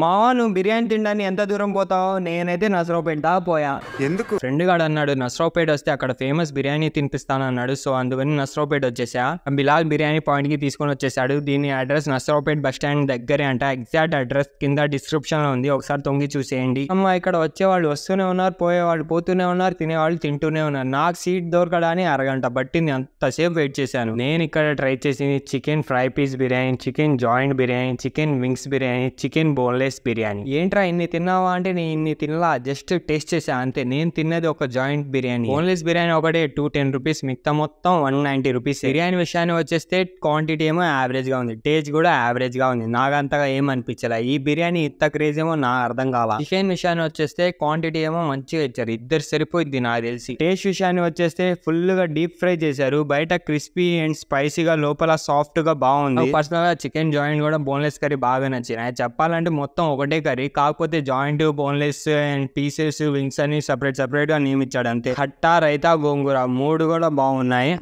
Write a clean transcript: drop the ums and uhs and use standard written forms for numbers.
మావా నువ్వు బిర్యానీ తినడానికి ఎంత దూరం పోతావు? నేనైతే నసరావుపేట దాకా పోయా. ఎందుకు? ఫ్రెండ్ గాడు అన్నాడు నసరావుపేట వస్తే అక్కడ ఫేమస్ బిర్యానీ తినిపిస్తానన్నాడు. సో అందుకని నసరావుపేట వచ్చేసా. బిలాల్ బిర్యానీ పాయింట్ కి తీసుకొని వచ్చేసాడు. దీని అడ్రస్ నసరావుపేట బస్ స్టాండ్ దగ్గరే అంట. ఎగ్జాక్ట్ అడ్రస్ కింద డిస్క్రిప్షన్ లో ఉంది, ఒకసారి తొంగి చూసేయండి. అమ్మ ఇక్కడ వచ్చేవాళ్ళు వస్తూనే ఉన్నారు, పోయేవాళ్ళు పోతూనే ఉన్నారు, తినేవాళ్ళు తింటూనే ఉన్నారు. నాకు సీట్ దొరకడానికి అరగంట పట్టింది. అంతసేపు వెయిట్ చేశాను. నేను ఇక్కడ ట్రై చేసింది chicken fry piece biryani, chicken joint biryani, chicken wings biryani, chicken boneless biryani. ఏంట్రా ఇన్ని తిన్నావా అంటే నేను ఇన్ని తినలా, జస్ట్ టేస్ట్ చేసా అంతే. నేను తిన్నది ఒక జాయింట్ బిర్యానీ. బోన్లెస్ బిర్యానీ ఒకటే 210 రూపీస్, మిగతా మొత్తం 190 రూపీస్. బిర్యానీ విషయాన్ని వచ్చేస్తే క్వాంటిటీ ఏమో యావరేజ్ గా ఉంది, టేస్ట్ కూడా యావరేజ్ గా ఉంది. నాకు అంతగా ఏం అనిపించలే. ఈ బిర్యానీ ఇంత క్రేజ్ ఏమో నాకు అర్థం కావా. చికెన్ విషయాన్ని వచ్చేస్తే క్వాంటిటీ ఏమో మంచిగా ఇచ్చారు, ఇద్దరు సరిపోయింది నాకు తెలిసి. టేస్ట్ విషయాన్ని వచ్చేస్తే ఫుల్ గా డీప్ ఫ్రై చేశారు, బయట క్రిస్పీ అండ్ స్పైసీగా, లోపల సాఫ్ట్ గా బాగుంది. పర్సనల్ గా చికెన్ జాయింట్ కూడా బోన్లెస్ కర్రీ బాగా నచ్చింది. చెప్పాలంటే మొత్తం ఒకటే కర్రీ, కాకపోతే joint, boneless and pieces, wings అని సపరేట్ గా నియమించాడు అంతే. హట్టా, రైతా, గోంగూర 3 కూడా బాగున్నాయి.